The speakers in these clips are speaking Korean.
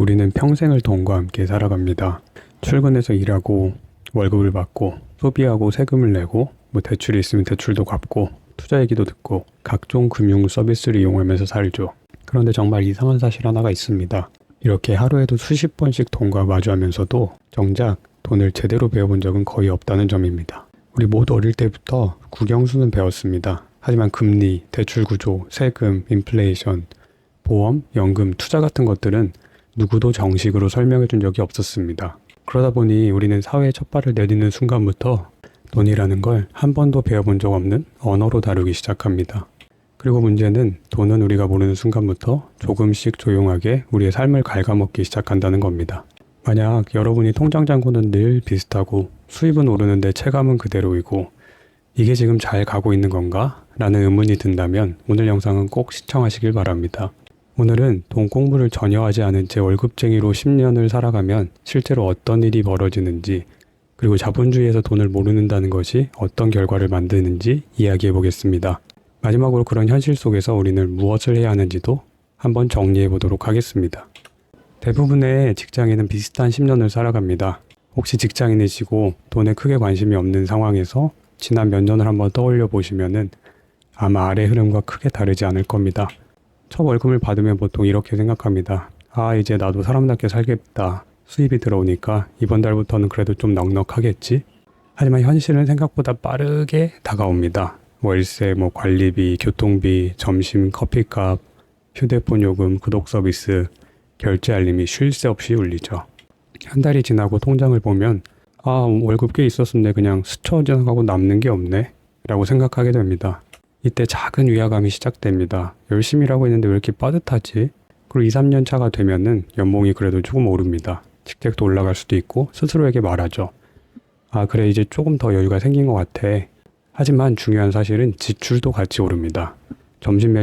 우리는 평생을 돈과 함께 살아갑니다. 출근해서 일하고 월급을 받고 소비하고 세금을 내고 대출이 있으면 대출도 갚고 투자 얘기도 듣고 각종 금융 서비스를 이용하면서 살죠. 그런데 정말 이상한 사실 하나가 있습니다. 이렇게 하루에도 수십 번씩 돈과 마주하면서도 정작 돈을 제대로 배워본 적은 거의 없다는 점입니다. 우리 모두 어릴 때부터 국영수는 배웠습니다. 하지만 금리, 대출 구조, 세금, 인플레이션, 보험, 연금, 투자 같은 것들은 누구도 정식으로 설명해 준 적이 없었습니다. 그러다 보니 우리는 사회에 첫 발을 내딛는 순간부터 돈이라는 걸 한 번도 배워본 적 없는 언어로 다루기 시작합니다. 그리고 문제는 돈은 우리가 모르는 순간부터 조금씩 조용하게 우리의 삶을 갉아먹기 시작한다는 겁니다. 만약 여러분이 통장 잔고는 늘 비슷하고 수입은 오르는데 체감은 그대로이고 이게 지금 잘 가고 있는 건가? 라는 의문이 든다면 오늘 영상은 꼭 시청하시길 바랍니다. 오늘은 돈 공부를 전혀 하지 않은 채 월급쟁이로 10년을 살아가면 실제로 어떤 일이 벌어지는지, 그리고 자본주의에서 돈을 모르는다는 것이 어떤 결과를 만드는지 이야기해 보겠습니다. 마지막으로 그런 현실 속에서 우리는 무엇을 해야 하는지도 한번 정리해 보도록 하겠습니다. 대부분의 직장인은 비슷한 10년을 살아갑니다. 혹시 직장인이시고 돈에 크게 관심이 없는 상황에서 지난 몇 년을 한번 떠올려 보시면은 아마 아래 흐름과 크게 다르지 않을 겁니다. 첫 월급을 받으면 보통 이렇게 생각합니다. 아, 이제 나도 사람답게 살겠다. 수입이 들어오니까 이번 달부터는 그래도 좀 넉넉하겠지? 하지만 현실은 생각보다 빠르게 다가옵니다. 월세, 관리비, 교통비, 점심 커피값, 휴대폰 요금, 구독 서비스, 결제 알림이 쉴 새 없이 울리죠. 한 달이 지나고 통장을 보면 아, 월급 꽤 있었는데 그냥 스쳐 지나가고 남는 게 없네 라고 생각하게 됩니다. 이때 작은 위화감이 시작됩니다. 열심히 일하고 있는데 왜 이렇게 빠듯하지? 그리고 2, 3년 차가 되면은 연봉이 그래도 조금 오릅니다. 직책도 올라갈 수도 있고 스스로에게 말하죠. 아, 그래, 이제 조금 더 여유가 생긴 것 같아. 하지만 중요한 사실은 지출도 같이 오릅니다. 점심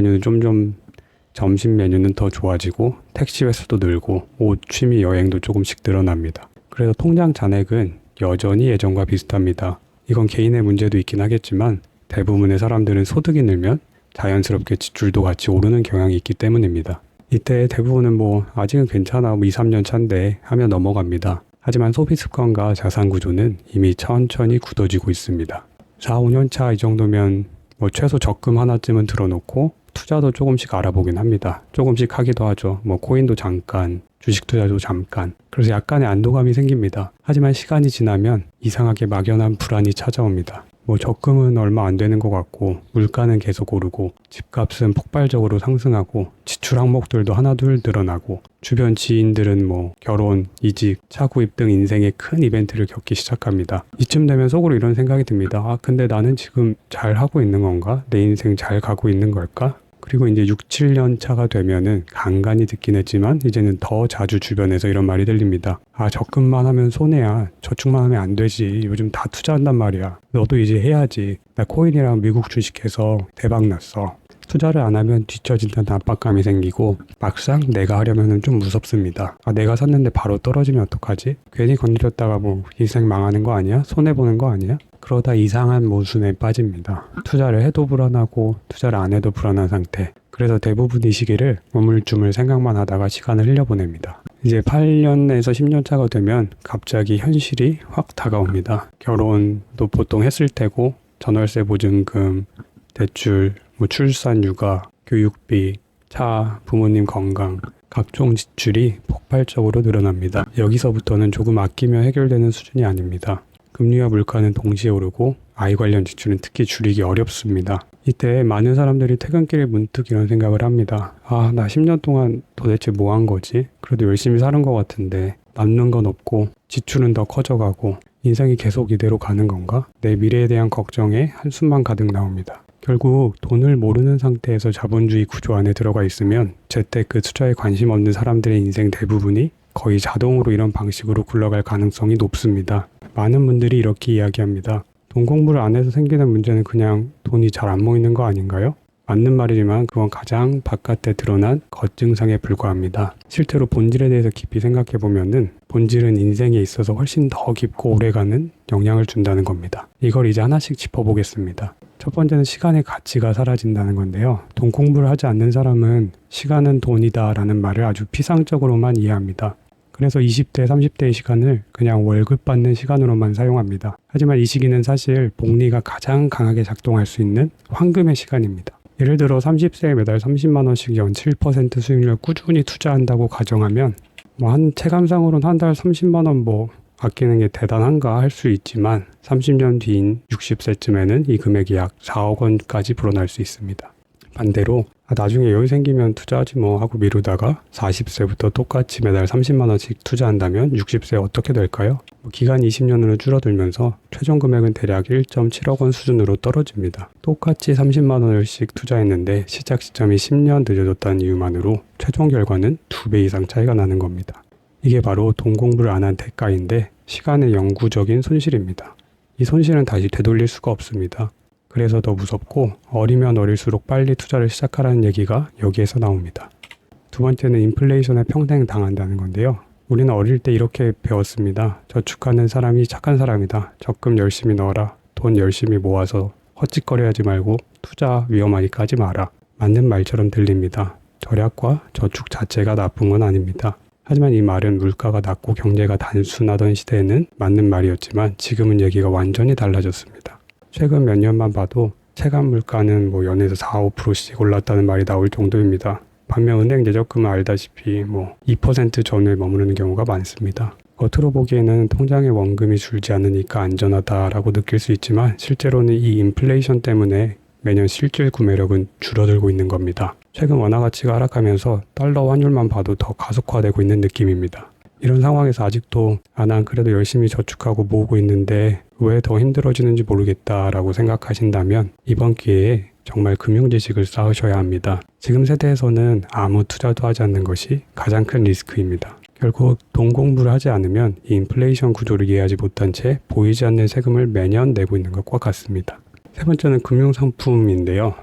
메뉴는 더 좋아지고 택시 횟수도 늘고 옷, 취미, 여행도 조금씩 늘어납니다. 그래서 통장 잔액은 여전히 예전과 비슷합니다. 이건 개인의 문제도 있긴 하겠지만 대부분의 사람들은 소득이 늘면 자연스럽게 지출도 같이 오르는 경향이 있기 때문입니다. 이때 대부분은 아직은 괜찮아 2, 3년 차인데 하며 넘어갑니다. 하지만 소비 습관과 자산 구조는 이미 천천히 굳어지고 있습니다. 4, 5년 차 이 정도면 최소 적금 하나쯤은 들어놓고 투자도 조금씩 알아보긴 합니다. 조금씩 하기도 하죠. 코인도 잠깐, 주식 투자도 잠깐. 그래서 약간의 안도감이 생깁니다. 하지만 시간이 지나면 이상하게 막연한 불안이 찾아옵니다. 적금은 얼마 안 되는 것 같고 물가는 계속 오르고 집값은 폭발적으로 상승하고 지출 항목들도 하나둘 늘어나고 주변 지인들은 결혼, 이직, 차 구입 등 인생의 큰 이벤트를 겪기 시작합니다. 이쯤 되면 속으로 이런 생각이 듭니다. 아, 근데 나는 지금 잘 하고 있는 건가? 내 인생 잘 가고 있는 걸까? 그리고 이제 6, 7년 차가 되면은 간간히 듣긴 했지만 이제는 더 자주 주변에서 이런 말이 들립니다. 아, 적금만 하면 손해야. 저축만 하면 안 되지. 요즘 다 투자한단 말이야. 너도 이제 해야지. 나 코인이랑 미국 주식해서 대박 났어. 투자를 안 하면 뒤처진다는 압박감이 생기고 막상 내가 하려면 좀 무섭습니다. 아, 내가 샀는데 바로 떨어지면 어떡하지? 괜히 건드렸다가 인생 망하는 거 아니야? 손해보는 거 아니야? 그러다 이상한 모순에 빠집니다. 투자를 해도 불안하고 투자를 안 해도 불안한 상태. 그래서 대부분 이 시기를 우물쭈물 생각만 하다가 시간을 흘려보냅니다. 이제 8년에서 10년 차가 되면 갑자기 현실이 확 다가옵니다. 결혼도 보통 했을 테고 전월세 보증금, 대출, 출산, 육아, 교육비, 차, 부모님 건강, 각종 지출이 폭발적으로 늘어납니다. 여기서부터는 조금 아끼며 해결되는 수준이 아닙니다. 금리와 물가는 동시에 오르고 아이 관련 지출은 특히 줄이기 어렵습니다. 이때 많은 사람들이 퇴근길에 문득 이런 생각을 합니다. 아, 나 10년 동안 도대체 뭐 한 거지? 그래도 열심히 사는 것 같은데 남는 건 없고 지출은 더 커져가고 인생이 계속 이대로 가는 건가? 내 미래에 대한 걱정에 한숨만 가득 나옵니다. 결국 돈을 모르는 상태에서 자본주의 구조 안에 들어가 있으면 재테크 투자에 관심 없는 사람들의 인생 대부분이 거의 자동으로 이런 방식으로 굴러갈 가능성이 높습니다. 많은 분들이 이렇게 이야기합니다. 돈 공부를 안 해서 생기는 문제는 그냥 돈이 잘 안 모이는 거 아닌가요? 맞는 말이지만 그건 가장 바깥에 드러난 겉증상에 불과합니다. 실제로 본질에 대해서 깊이 생각해보면은 본질은 인생에 있어서 훨씬 더 깊고 오래가는 영향을 준다는 겁니다. 이걸 이제 하나씩 짚어보겠습니다. 첫 번째는 시간의 가치가 사라진다는 건데요. 돈 공부를 하지 않는 사람은 시간은 돈이다 라는 말을 아주 피상적으로만 이해합니다. 그래서 20대, 30대의 시간을 그냥 월급 받는 시간으로만 사용합니다. 하지만 이 시기는 사실 복리가 가장 강하게 작동할 수 있는 황금의 시간입니다. 예를 들어 30세에 매달 30만 원씩 연 7% 수익률을 꾸준히 투자한다고 가정하면 한 체감상으로는 한 달 30만 원 아끼는 게 대단한가 할 수 있지만 30년 뒤인 60세쯤에는 이 금액이 약 4억 원까지 불어날 수 있습니다. 반대로 나중에 여유 생기면 투자하지 하고 미루다가 40세부터 똑같이 매달 30만 원씩 투자한다면 60세 어떻게 될까요? 기간이 20년으로 줄어들면서 최종 금액은 대략 1.7억 원 수준으로 떨어집니다. 똑같이 30만 원씩 투자했는데 시작 시점이 10년 늦어졌다는 이유만으로 최종 결과는 2배 이상 차이가 나는 겁니다. 이게 바로 돈 공부를 안 한 대가인데 시간의 영구적인 손실입니다. 이 손실은 다시 되돌릴 수가 없습니다. 그래서 더 무섭고 어리면 어릴수록 빨리 투자를 시작하라는 얘기가 여기에서 나옵니다. 두 번째는 인플레이션에 평생 당한다는 건데요. 우리는 어릴 때 이렇게 배웠습니다. 저축하는 사람이 착한 사람이다. 적금 열심히 넣어라. 돈 열심히 모아서 헛짓거리하지 말고 투자 위험하니까 하지 마라. 맞는 말처럼 들립니다. 절약과 저축 자체가 나쁜 건 아닙니다. 하지만 이 말은 물가가 낮고 경제가 단순하던 시대에는 맞는 말이었지만 지금은 얘기가 완전히 달라졌습니다. 최근 몇 년만 봐도 체감 물가는 연에서 4~5%씩 올랐다는 말이 나올 정도입니다. 반면 은행 예적금은 알다시피 2% 전후에 머무르는 경우가 많습니다. 겉으로 보기에는 통장의 원금이 줄지 않으니까 안전하다라고 느낄 수 있지만 실제로는 이 인플레이션 때문에 매년 실질 구매력은 줄어들고 있는 겁니다. 최근 원화 가치가 하락하면서 달러 환율만 봐도 더 가속화되고 있는 느낌입니다. 이런 상황에서 아직도 난 그래도 열심히 저축하고 모으고 있는데 왜 더 힘들어지는지 모르겠다라고 생각하신다면 이번 기회에 정말 금융지식을 쌓으셔야 합니다. 지금 세대에서는 아무 투자도 하지 않는 것이 가장 큰 리스크입니다. 결국 돈 공부를 하지 않으면 이 인플레이션 구조를 이해하지 못한 채 보이지 않는 세금을 매년 내고 있는 것과 같습니다. 세 번째는 금융상품인데요.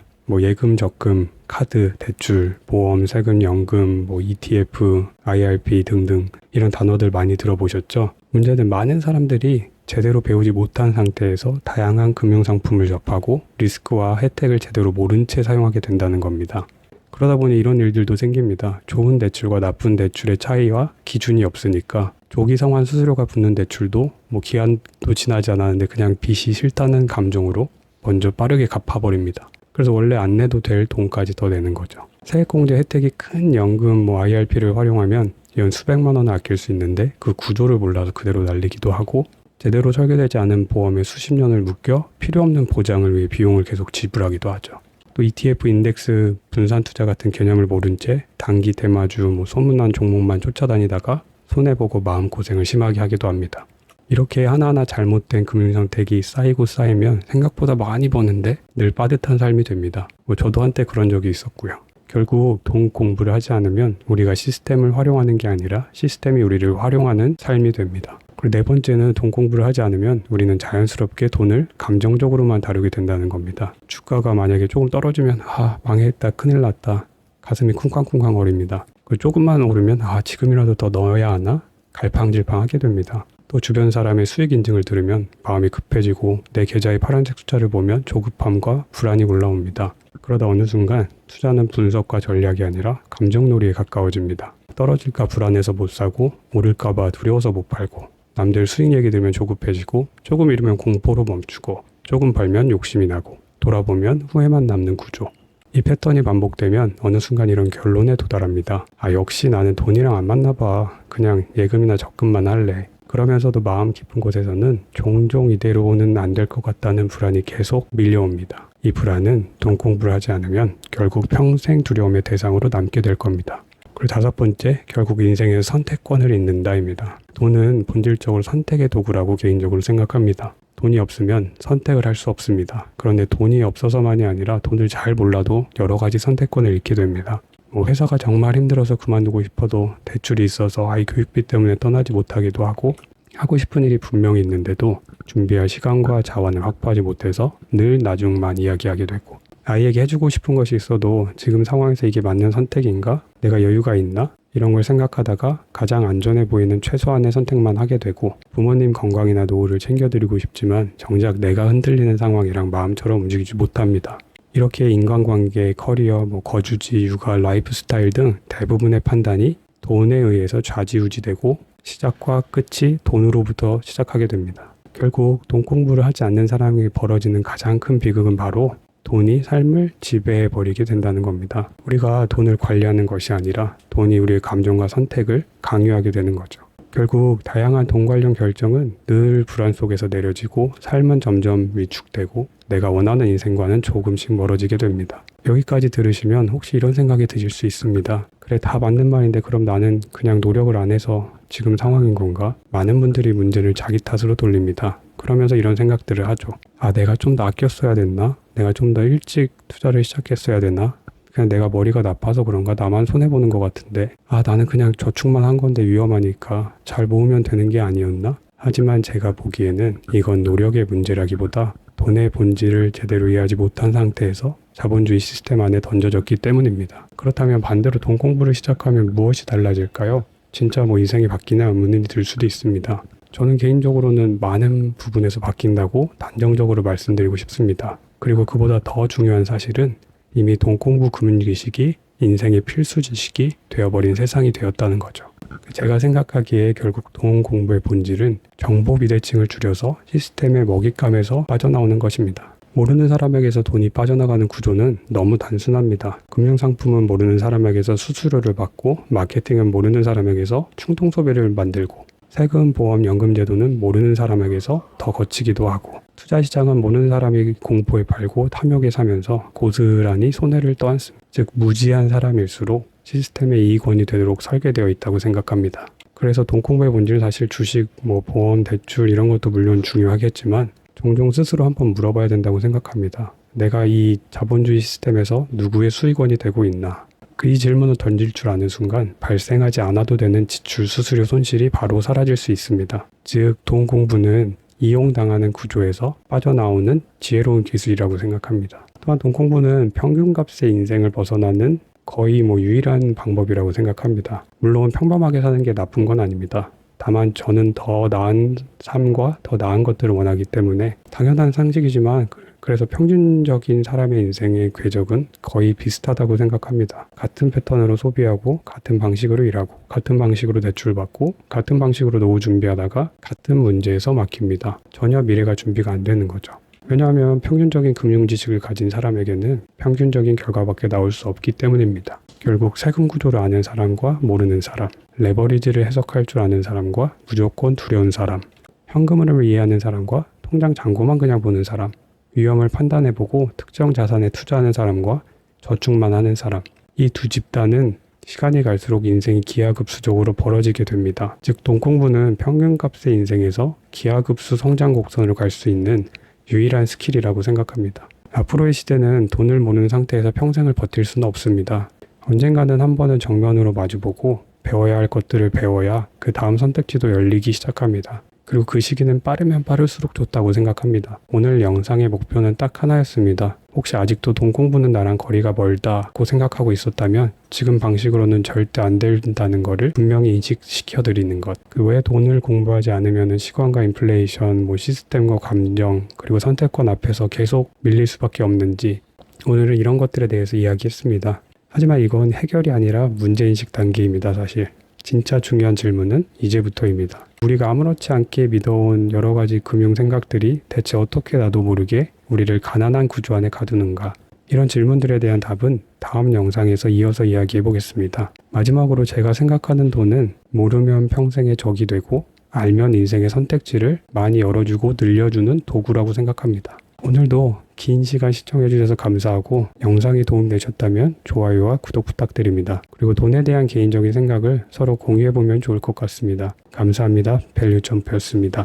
예금, 적금, 카드, 대출, 보험, 세금, 연금, ETF, IRP 등등 이런 단어들 많이 들어보셨죠? 문제는 많은 사람들이 제대로 배우지 못한 상태에서 다양한 금융상품을 접하고 리스크와 혜택을 제대로 모른 채 사용하게 된다는 겁니다. 그러다 보니 이런 일들도 생깁니다. 좋은 대출과 나쁜 대출의 차이와 기준이 없으니까 조기 상환 수수료가 붙는 대출도 기한도 지나지 않았는데 그냥 빚이 싫다는 감정으로 먼저 빠르게 갚아버립니다. 그래서 원래 안 내도 될 돈까지 더 내는 거죠. 세액공제 혜택이 큰 연금 IRP를 활용하면 연 수백만 원을 아낄 수 있는데 그 구조를 몰라서 그대로 날리기도 하고 제대로 설계되지 않은 보험에 수십 년을 묶여 필요 없는 보장을 위해 비용을 계속 지불하기도 하죠. 또 ETF 인덱스 분산 투자 같은 개념을 모른 채 단기 대마주 소문난 종목만 쫓아다니다가 손해보고 마음고생을 심하게 하기도 합니다. 이렇게 하나하나 잘못된 금융선택이 쌓이고 쌓이면 생각보다 많이 버는데 늘 빠듯한 삶이 됩니다. 저도 한때 그런 적이 있었고요. 결국 돈 공부를 하지 않으면 우리가 시스템을 활용하는 게 아니라 시스템이 우리를 활용하는 삶이 됩니다. 그리고 네 번째는 돈 공부를 하지 않으면 우리는 자연스럽게 돈을 감정적으로만 다루게 된다는 겁니다. 주가가 만약에 조금 떨어지면 망했다, 큰일 났다, 가슴이 쿵쾅쿵쾅 거립니다. 그리고 조금만 오르면 지금이라도 더 넣어야 하나 갈팡질팡하게 됩니다. 또 주변 사람의 수익 인증을 들으면 마음이 급해지고 내 계좌의 파란색 숫자를 보면 조급함과 불안이 올라옵니다. 그러다 어느 순간 투자는 분석과 전략이 아니라 감정놀이에 가까워집니다. 떨어질까 불안해서 못 사고 오를까봐 두려워서 못 팔고 남들 수익 얘기 들으면 조급해지고 조금 잃으면 공포로 멈추고 조금 벌면 욕심이 나고 돌아보면 후회만 남는 구조. 이 패턴이 반복되면 어느 순간 이런 결론에 도달합니다. 역시 나는 돈이랑 안 맞나 봐. 그냥 예금이나 적금만 할래. 그러면서도 마음 깊은 곳에서는 종종 이대로는 안 될 것 같다는 불안이 계속 밀려옵니다. 이 불안은 돈 공부를 하지 않으면 결국 평생 두려움의 대상으로 남게 될 겁니다. 그리고 다섯 번째, 결국 인생에서 선택권을 잃는다입니다. 돈은 본질적으로 선택의 도구라고 개인적으로 생각합니다. 돈이 없으면 선택을 할 수 없습니다. 그런데 돈이 없어서만이 아니라 돈을 잘 몰라도 여러 가지 선택권을 잃게 됩니다. 회사가 정말 힘들어서 그만두고 싶어도 대출이 있어서 아이 교육비 때문에 떠나지 못하기도 하고 싶은 일이 분명히 있는데도 준비할 시간과 자원을 확보하지 못해서 늘 나중만 이야기하게 되고 아이에게 해주고 싶은 것이 있어도 지금 상황에서 이게 맞는 선택인가? 내가 여유가 있나? 이런 걸 생각하다가 가장 안전해 보이는 최소한의 선택만 하게 되고 부모님 건강이나 노후를 챙겨드리고 싶지만 정작 내가 흔들리는 상황이랑 마음처럼 움직이지 못합니다. 이렇게 인간관계, 커리어, 거주지, 육아, 라이프 스타일 등 대부분의 판단이 돈에 의해서 좌지우지되고 시작과 끝이 돈으로부터 시작하게 됩니다. 결국 돈 공부를 하지 않는 사람에게 벌어지는 가장 큰 비극은 바로 돈이 삶을 지배해버리게 된다는 겁니다. 우리가 돈을 관리하는 것이 아니라 돈이 우리의 감정과 선택을 강요하게 되는 거죠. 결국 다양한 돈 관련 결정은 늘 불안 속에서 내려지고 삶은 점점 위축되고 내가 원하는 인생과는 조금씩 멀어지게 됩니다. 여기까지 들으시면 혹시 이런 생각이 드실 수 있습니다. 그래, 다 맞는 말인데 그럼 나는 그냥 노력을 안 해서 지금 상황인 건가? 많은 분들이 문제를 자기 탓으로 돌립니다. 그러면서 이런 생각들을 하죠. 아, 내가 좀 더 아꼈어야 됐나? 내가 좀 더 일찍 투자를 시작했어야 되나? 그냥 내가 머리가 나빠서 그런가? 나만 손해보는 것 같은데. 아, 나는 그냥 저축만 한 건데 위험하니까 잘 모으면 되는 게 아니었나? 하지만 제가 보기에는 이건 노력의 문제라기보다 돈의 본질을 제대로 이해하지 못한 상태에서 자본주의 시스템 안에 던져졌기 때문입니다. 그렇다면 반대로 돈 공부를 시작하면 무엇이 달라질까요? 진짜 인생이 바뀌나 의문이 들 수도 있습니다. 저는 개인적으로는 많은 부분에서 바뀐다고 단정적으로 말씀드리고 싶습니다. 그리고 그보다 더 중요한 사실은 이미 돈 공부 금융지식이 인생의 필수 지식이 되어버린 세상이 되었다는 거죠. 제가 생각하기에 결국 돈 공부의 본질은 정보 비대칭을 줄여서 시스템의 먹잇감에서 빠져나오는 것입니다. 모르는 사람에게서 돈이 빠져나가는 구조는 너무 단순합니다. 금융상품은 모르는 사람에게서 수수료를 받고 마케팅은 모르는 사람에게서 충동 소비를 만들고 세금, 보험, 연금제도는 모르는 사람에게서 더 거치기도 하고 투자시장은 모르는 사람이 공포에 팔고 탐욕에 사면서 고스란히 손해를 떠안습니다. 즉 무지한 사람일수록 시스템의 이익원이 되도록 설계되어 있다고 생각합니다. 그래서 돈 공부의 본질은 사실 주식, 보험, 대출 이런 것도 물론 중요하겠지만 종종 스스로 한번 물어봐야 된다고 생각합니다. 내가 이 자본주의 시스템에서 누구의 수익원이 되고 있나? 이 질문을 던질 줄 아는 순간 발생하지 않아도 되는 지출, 수수료 손실이 바로 사라질 수 있습니다. 즉, 돈 공부는 이용당하는 구조에서 빠져나오는 지혜로운 기술이라고 생각합니다. 또한 돈 공부는 평균값의 인생을 벗어나는 거의 유일한 방법이라고 생각합니다. 물론 평범하게 사는 게 나쁜 건 아닙니다. 다만 저는 더 나은 삶과 더 나은 것들을 원하기 때문에 당연한 상식이지만 그래서 평균적인 사람의 인생의 궤적은 거의 비슷하다고 생각합니다. 같은 패턴으로 소비하고 같은 방식으로 일하고 같은 방식으로 대출받고 같은 방식으로 노후 준비하다가 같은 문제에서 막힙니다. 전혀 미래가 준비가 안 되는 거죠. 왜냐하면 평균적인 금융 지식을 가진 사람에게는 평균적인 결과밖에 나올 수 없기 때문입니다. 결국 세금 구조를 아는 사람과 모르는 사람, 레버리지를 해석할 줄 아는 사람과 무조건 두려운 사람, 현금 흐름을 이해하는 사람과 통장 잔고만 그냥 보는 사람, 위험을 판단해보고 특정 자산에 투자하는 사람과 저축만 하는 사람, 이 두 집단은 시간이 갈수록 인생이 기하급수적으로 벌어지게 됩니다. 즉 돈 공부는 평균값의 인생에서 기하급수 성장 곡선으로 갈 수 있는 유일한 스킬이라고 생각합니다. 앞으로의 시대는 돈을 모르는 상태에서 평생을 버틸 수는 없습니다. 언젠가는 한 번은 정면으로 마주보고 배워야 할 것들을 배워야 그 다음 선택지도 열리기 시작합니다. 그리고 그 시기는 빠르면 빠를수록 좋다고 생각합니다. 오늘 영상의 목표는 딱 하나였습니다. 혹시 아직도 돈 공부는 나랑 거리가 멀다고 생각하고 있었다면 지금 방식으로는 절대 안 된다는 거를 분명히 인식시켜드리는 것. 그 왜 돈을 공부하지 않으면 시간과 인플레이션, 시스템과 감정, 그리고 선택권 앞에서 계속 밀릴 수밖에 없는지 오늘은 이런 것들에 대해서 이야기했습니다. 하지만 이건 해결이 아니라 문제인식 단계입니다, 사실. 진짜 중요한 질문은 이제부터입니다. 우리가 아무렇지 않게 믿어온 여러 가지 금융 생각들이 대체 어떻게 나도 모르게 우리를 가난한 구조 안에 가두는가? 이런 질문들에 대한 답은 다음 영상에서 이어서 이야기해 보겠습니다. 마지막으로 제가 생각하는 돈은 모르면 평생의 적이 되고 알면 인생의 선택지를 많이 열어주고 늘려주는 도구라고 생각합니다. 오늘도 긴 시간 시청해 주셔서 감사하고 영상이 도움되셨다면 좋아요와 구독 부탁드립니다. 그리고 돈에 대한 개인적인 생각을 서로 공유해 보면 좋을 것 같습니다. 감사합니다. 밸류점프였습니다.